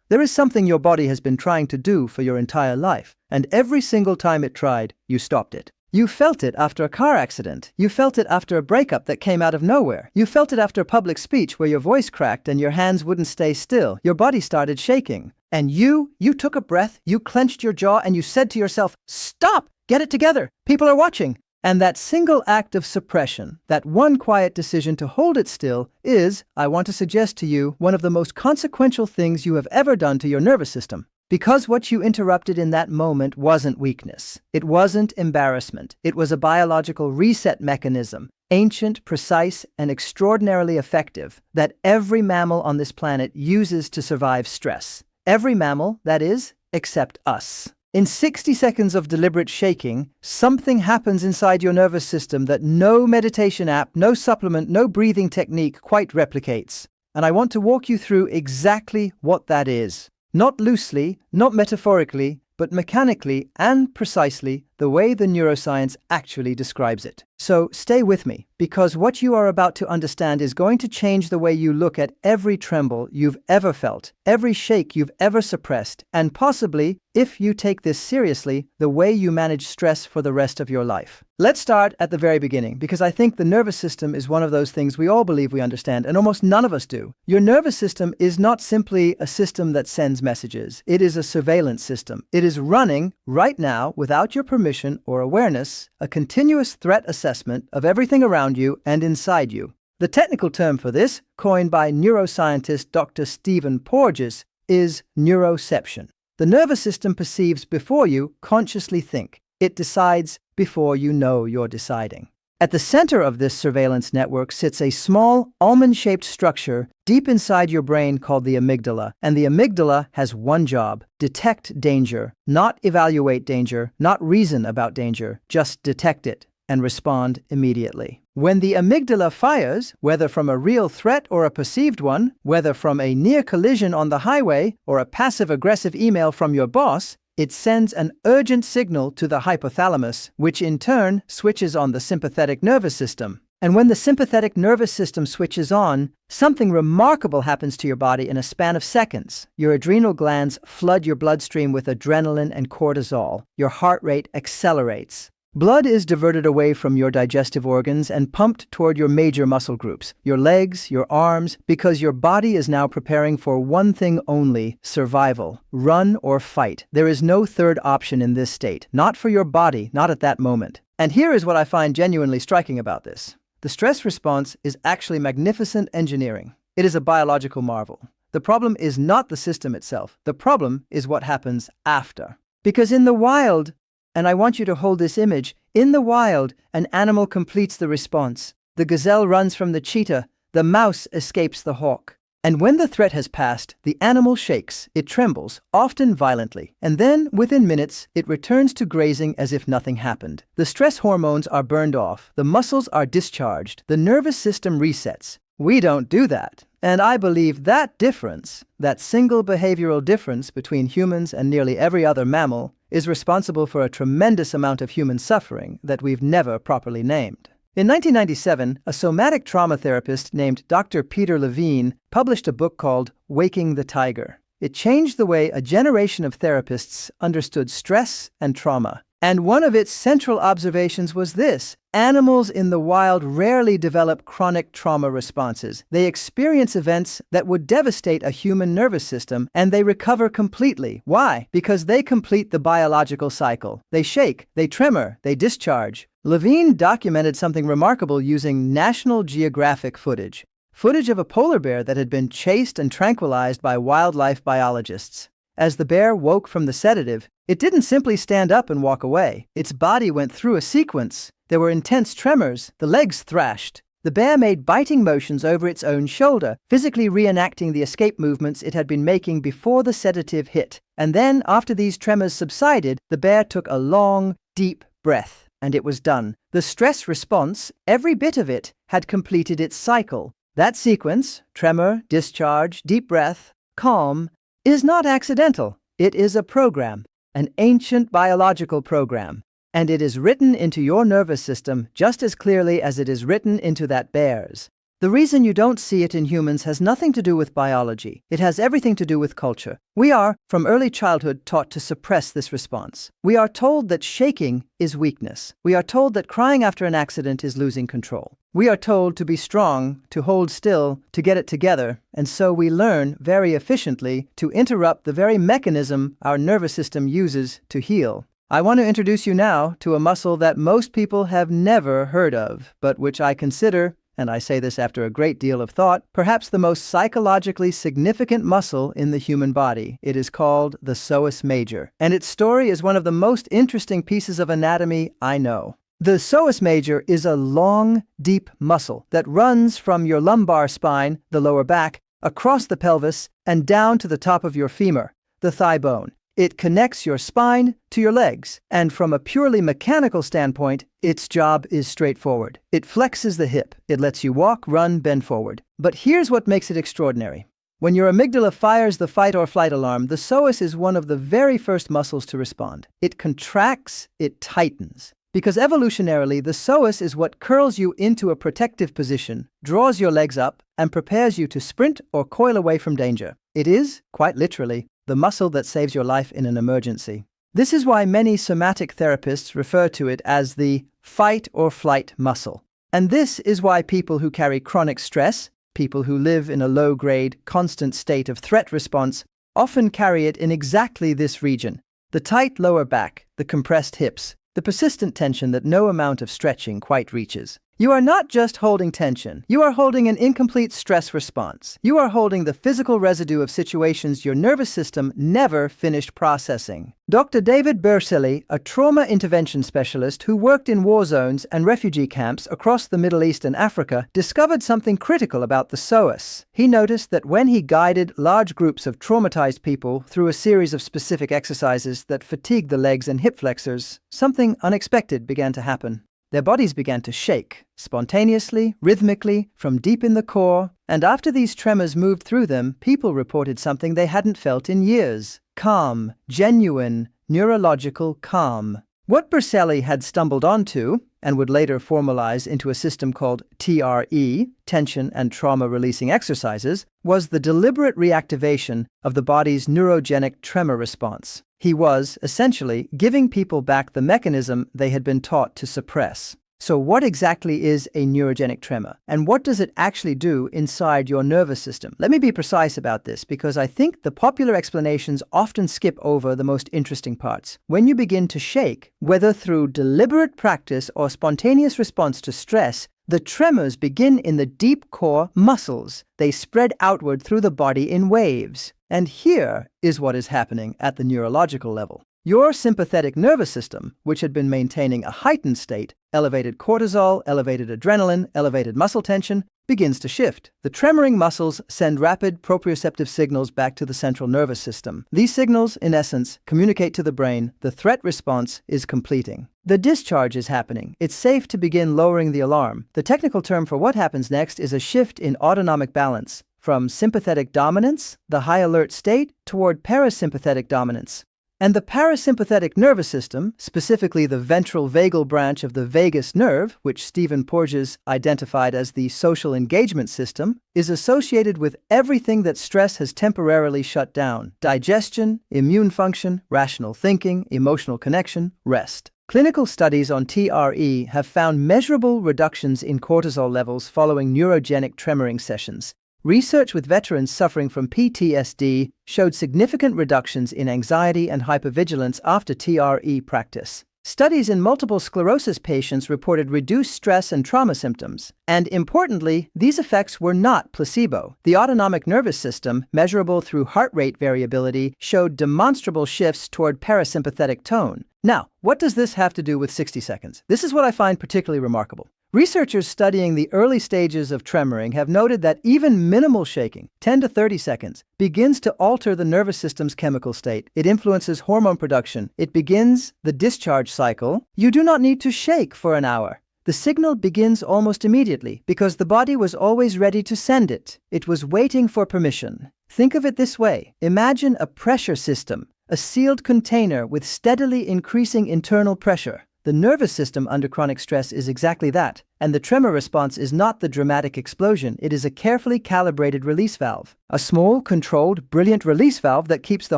There is something your body has been trying to do for your entire life, and every single time it tried, you stopped it. You felt it after a car accident. You felt it after a breakup that came out of nowhere. You felt it after a public speech where your voice cracked and your hands wouldn't stay still. Your body started shaking. And you took a breath, you clenched your jaw, and you said to yourself, "Stop! Get it together! People are watching!" And that single act of suppression, that one quiet decision to hold it still is, I want to suggest to you, one of the most consequential things you have ever done to your nervous system. Because what you interrupted in that moment wasn't weakness. It wasn't embarrassment. It was a biological reset mechanism, ancient, precise, and extraordinarily effective, that every mammal on this planet uses to survive stress. Every mammal, that is, except us. In 60 seconds of deliberate shaking, something happens inside your nervous system that no meditation app, no supplement, no breathing technique quite replicates. And I want to walk you through exactly what that is. Not loosely, not metaphorically, but mechanically and precisely the way the neuroscience actually describes it. So stay with me, because what you are about to understand is going to change the way you look at every tremble you've ever felt, every shake you've ever suppressed, and possibly, if you take this seriously, the way you manage stress for the rest of your life. Let's start at the very beginning, because I think the nervous system is one of those things we all believe we understand, and almost none of us do. Your nervous system is not simply a system that sends messages. It is a surveillance system. It is running, right now, without your permission or awareness, a continuous threat assessment of everything around you and inside you. The technical term for this, coined by neuroscientist Dr. Stephen Porges, is neuroception. The nervous system perceives before you consciously think. It decides before you know you're deciding. At the center of this surveillance network sits a small, almond-shaped structure deep inside your brain called the amygdala. And the amygdala has one job: detect danger, not evaluate danger, not reason about danger, just detect it and respond immediately. When the amygdala fires, whether from a real threat or a perceived one, whether from a near collision on the highway or a passive-aggressive email from your boss, it sends an urgent signal to the hypothalamus, which in turn switches on the sympathetic nervous system. And when the sympathetic nervous system switches on, something remarkable happens to your body in a span of seconds. Your adrenal glands flood your bloodstream with adrenaline and cortisol. Your heart rate accelerates. Blood is diverted away from your digestive organs and pumped toward your major muscle groups, your legs, your arms, because your body is now preparing for one thing only: survival. Run or fight. There is no third option in this state. Not for your body, not at that moment. And here is what I find genuinely striking about this. The stress response is actually magnificent engineering. It is a biological marvel. The problem is not the system itself. The problem is what happens after. Because in the wild, and I want you to hold this image, in the wild, an animal completes the response. The gazelle runs from the cheetah, the mouse escapes the hawk. And when the threat has passed, the animal shakes, it trembles, often violently, and then, within minutes, it returns to grazing as if nothing happened. The stress hormones are burned off, the muscles are discharged, the nervous system resets. We don't do that. And I believe that difference, that single behavioral difference between humans and nearly every other mammal, is responsible for a tremendous amount of human suffering that we've never properly named. In 1997, a somatic trauma therapist named Dr. Peter Levine published a book called Waking the Tiger. It changed the way a generation of therapists understood stress and trauma. And one of its central observations was this: animals in the wild rarely develop chronic trauma responses. They experience events that would devastate a human nervous system, and they recover completely. Why? Because they complete the biological cycle. They shake, they tremor, they discharge. Levine documented something remarkable using National Geographic footage. Footage of a polar bear that had been chased and tranquilized by wildlife biologists. As the bear woke from the sedative, it didn't simply stand up and walk away. Its body went through a sequence. There were intense tremors. The legs thrashed. The bear made biting motions over its own shoulder, physically reenacting the escape movements it had been making before the sedative hit. And then, after these tremors subsided, the bear took a long, deep breath, and it was done. The stress response, every bit of it, had completed its cycle. That sequence, tremor, discharge, deep breath, calm, is not accidental. It is a program, an ancient biological program, and it is written into your nervous system just as clearly as it is written into that bear's. The reason you don't see it in humans has nothing to do with biology. It has everything to do with culture. We are, from early childhood, taught to suppress this response. We are told that shaking is weakness. We are told that crying after an accident is losing control. We are told to be strong, to hold still, to get it together, and so we learn very efficiently to interrupt the very mechanism our nervous system uses to heal. I want to introduce you now to a muscle that most people have never heard of, but which I consider, and I say this after a great deal of thought, perhaps the most psychologically significant muscle in the human body. It is called the psoas major, and its story is one of the most interesting pieces of anatomy I know. The psoas major is a long, deep muscle that runs from your lumbar spine, the lower back, across the pelvis, and down to the top of your femur, the thigh bone. It connects your spine to your legs, and from a purely mechanical standpoint, its job is straightforward. It flexes the hip. It lets you walk, run, bend forward. But here's what makes it extraordinary. When your amygdala fires the fight or flight alarm, the psoas is one of the very first muscles to respond. It contracts, it tightens. Because evolutionarily, the psoas is what curls you into a protective position, draws your legs up, and prepares you to sprint or coil away from danger. It is, quite literally, the muscle that saves your life in an emergency. This is why many somatic therapists refer to it as the fight or flight muscle. And this is why people who carry chronic stress, people who live in a low-grade, constant state of threat response, often carry it in exactly this region: the tight lower back, the compressed hips, the persistent tension that no amount of stretching quite reaches. You are not just holding tension. You are holding an incomplete stress response. You are holding the physical residue of situations your nervous system never finished processing. Dr. David Berceli, a trauma intervention specialist who worked in war zones and refugee camps across the Middle East and Africa, discovered something critical about the psoas. He noticed that when he guided large groups of traumatized people through a series of specific exercises that fatigued the legs and hip flexors, something unexpected began to happen. Their bodies began to shake, spontaneously, rhythmically, from deep in the core, and after these tremors moved through them, people reported something they hadn't felt in years: calm, genuine, neurological calm. What Berceli had stumbled onto, and would later formalize into a system called TRE, tension and trauma-releasing exercises, was the deliberate reactivation of the body's neurogenic tremor response. He was, essentially, giving people back the mechanism they had been taught to suppress. So what exactly is a neurogenic tremor, and what does it actually do inside your nervous system? Let me be precise about this, because I think the popular explanations often skip over the most interesting parts. When you begin to shake, whether through deliberate practice or spontaneous response to stress, the tremors begin in the deep core muscles. They spread outward through the body in waves. And here is what is happening at the neurological level. Your sympathetic nervous system, which had been maintaining a heightened state, elevated cortisol, elevated adrenaline, elevated muscle tension, begins to shift. The tremoring muscles send rapid proprioceptive signals back to the central nervous system. These signals, in essence, communicate to the brain the threat response is completing. The discharge is happening. It's safe to begin lowering the alarm. The technical term for what happens next is a shift in autonomic balance, from sympathetic dominance, the high alert state, toward parasympathetic dominance. And the parasympathetic nervous system, specifically the ventral vagal branch of the vagus nerve, which Stephen Porges identified as the social engagement system, is associated with everything that stress has temporarily shut down: digestion, immune function, rational thinking, emotional connection, rest. Clinical studies on TRE have found measurable reductions in cortisol levels following neurogenic tremoring sessions. Research with veterans suffering from PTSD showed significant reductions in anxiety and hypervigilance after TRE practice. Studies in multiple sclerosis patients reported reduced stress and trauma symptoms. And importantly, these effects were not placebo. The autonomic nervous system, measurable through heart rate variability, showed demonstrable shifts toward parasympathetic tone. Now, what does this have to do with 60 seconds? This is what I find particularly remarkable. Researchers studying the early stages of tremoring have noted that even minimal shaking, 10 to 30 seconds, begins to alter the nervous system's chemical state. It influences hormone production. It begins the discharge cycle. You do not need to shake for an hour. The signal begins almost immediately because the body was always ready to send it. It was waiting for permission. Think of it this way. Imagine a pressure system, a sealed container with steadily increasing internal pressure. The nervous system under chronic stress is exactly that, and the tremor response is not the dramatic explosion, it is a carefully calibrated release valve. A small, controlled, brilliant release valve that keeps the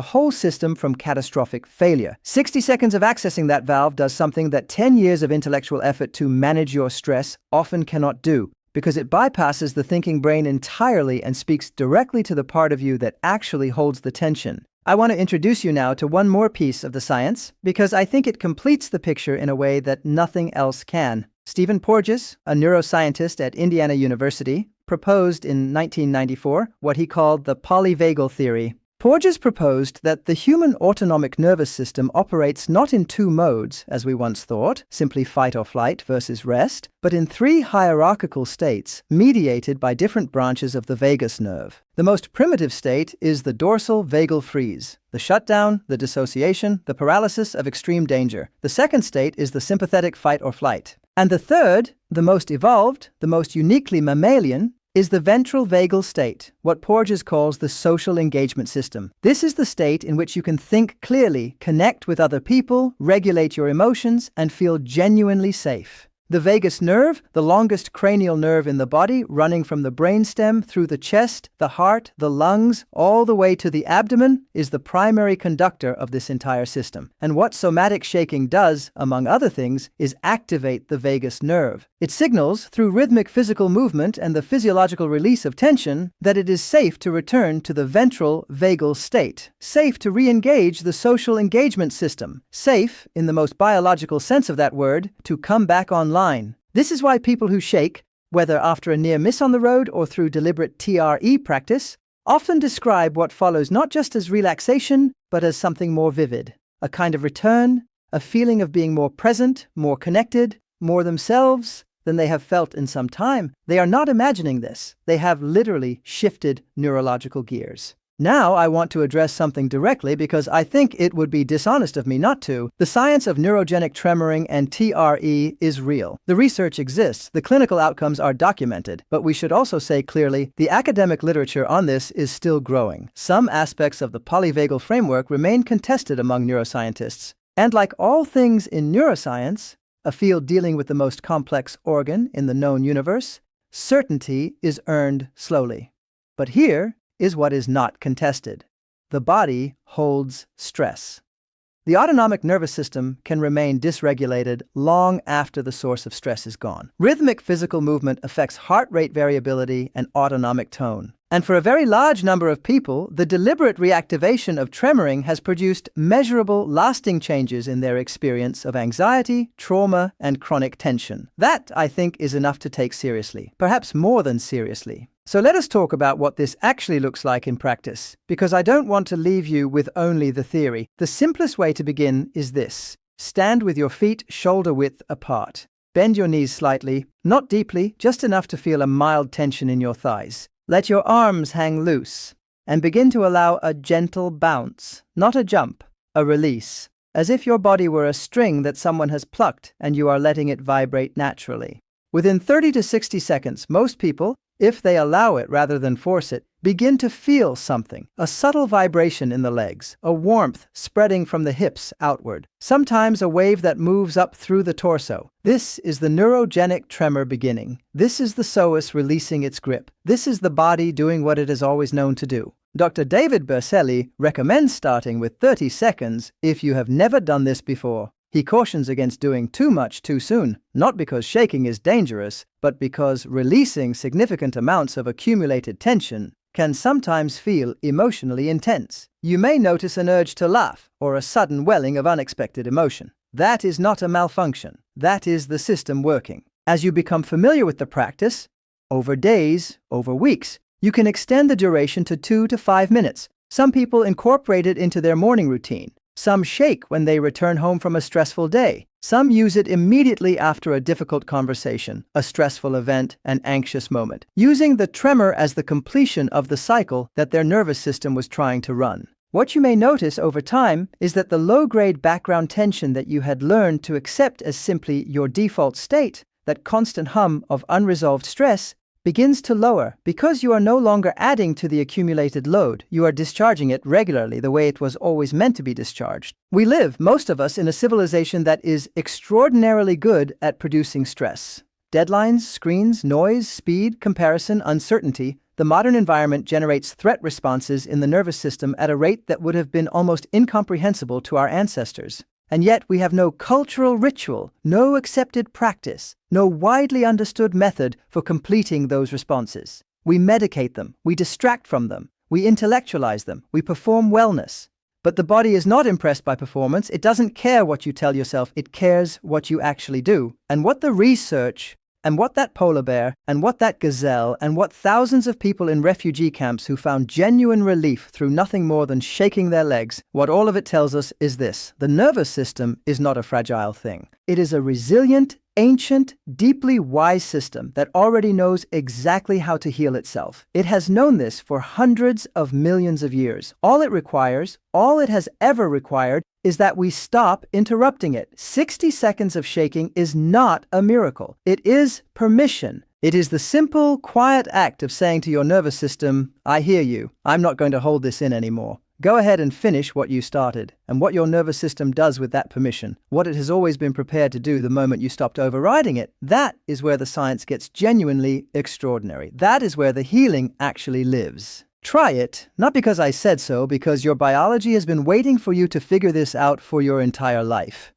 whole system from catastrophic failure. 60 seconds of accessing that valve does something that 10 years of intellectual effort to manage your stress often cannot do, because it bypasses the thinking brain entirely and speaks directly to the part of you that actually holds the tension. I want to introduce you now to one more piece of the science, because I think it completes the picture in a way that nothing else can. Stephen Porges, a neuroscientist at Indiana University, proposed in 1994 what he called the polyvagal theory. Porges proposed that the human autonomic nervous system operates not in two modes, as we once thought, simply fight or flight versus rest, but in three hierarchical states, mediated by different branches of the vagus nerve. The most primitive state is the dorsal vagal freeze, the shutdown, the dissociation, the paralysis of extreme danger. The second state is the sympathetic fight or flight. And the third, the most evolved, the most uniquely mammalian, is the ventral vagal state, what Porges calls the social engagement system. This is the state in which you can think clearly, connect with other people, regulate your emotions, and feel genuinely safe. The vagus nerve, the longest cranial nerve in the body, running from the brainstem through the chest, the heart, the lungs, all the way to the abdomen, is the primary conductor of this entire system. And what somatic shaking does, among other things, is activate the vagus nerve. It signals, through rhythmic physical movement and the physiological release of tension, that it is safe to return to the ventral vagal state, safe to re-engage the social engagement system, safe, in the most biological sense of that word, to come back online. This is why people who shake, whether after a near miss on the road or through deliberate TRE practice, often describe what follows not just as relaxation, but as something more vivid, a kind of return, a feeling of being more present, more connected, more themselves than they have felt in some time. They are not imagining this. They have literally shifted neurological gears. Now I want to address something directly because I think it would be dishonest of me not to. The science of neurogenic tremoring and TRE is real. The research exists, the clinical outcomes are documented, but we should also say clearly the academic literature on this is still growing. Some aspects of the polyvagal framework remain contested among neuroscientists. And like all things in neuroscience, a field dealing with the most complex organ in the known universe, certainty is earned slowly. But here is what is not contested. The body holds stress. The autonomic nervous system can remain dysregulated long after the source of stress is gone. Rhythmic physical movement affects heart rate variability and autonomic tone. And for a very large number of people, the deliberate reactivation of tremoring has produced measurable, lasting changes in their experience of anxiety, trauma, and chronic tension. That, I think, is enough to take seriously, perhaps more than seriously. So let us talk about what this actually looks like in practice, because I don't want to leave you with only the theory. The simplest way to begin is this. Stand with your feet shoulder-width apart. Bend your knees slightly, not deeply, just enough to feel a mild tension in your thighs. Let your arms hang loose, and begin to allow a gentle bounce, not a jump, a release, as if your body were a string that someone has plucked and you are letting it vibrate naturally. Within 30 to 60 seconds, most people, if they allow it rather than force it, begin to feel something, a subtle vibration in the legs, a warmth spreading from the hips outward, sometimes a wave that moves up through the torso. This is the neurogenic tremor beginning. This is the psoas releasing its grip. This is the body doing what it has always known to do. Dr. David Berceli recommends starting with 30 seconds if you have never done this before. He cautions against doing too much too soon, not because shaking is dangerous, but because releasing significant amounts of accumulated tension can sometimes feel emotionally intense. You may notice an urge to laugh or a sudden welling of unexpected emotion. That is not a malfunction. That is the system working. As you become familiar with the practice, over days, over weeks, you can extend the duration to 2 to 5 minutes. Some people incorporate it into their morning routine. Some shake when they return home from a stressful day. Some use it immediately after a difficult conversation, a stressful event, an anxious moment, using the tremor as the completion of the cycle that their nervous system was trying to run. What you may notice over time is that the low-grade background tension that you had learned to accept as simply your default state, that constant hum of unresolved stress, begins to lower. Because you are no longer adding to the accumulated load, you are discharging it regularly the way it was always meant to be discharged. We live, most of us, in a civilization that is extraordinarily good at producing stress. Deadlines, screens, noise, speed, comparison, uncertainty. The modern environment generates threat responses in the nervous system at a rate that would have been almost incomprehensible to our ancestors. And yet we have no cultural ritual, no accepted practice, no widely understood method for completing those responses. We medicate them, we distract from them, we intellectualize them, we perform wellness. But the body is not impressed by performance. It doesn't care what you tell yourself, it cares what you actually do. And what the research, and what that polar bear, and what that gazelle, and what thousands of people in refugee camps who found genuine relief through nothing more than shaking their legs, what all of it tells us is this: the nervous system is not a fragile thing. It is a resilient, ancient, deeply wise system that already knows exactly how to heal itself. It has known this for hundreds of millions of years. All it has ever required, is that we stop interrupting it. 60 seconds of shaking is not a miracle. It is permission. It is the simple, quiet act of saying to your nervous system, I hear you. I'm not going to hold this in anymore. Go ahead and finish what you started. And what your nervous system does with that permission, what it has always been prepared to do the moment you stopped overriding it, that is where the science gets genuinely extraordinary. That is where the healing actually lives. Try it, not because I said so, because your biology has been waiting for you to figure this out for your entire life.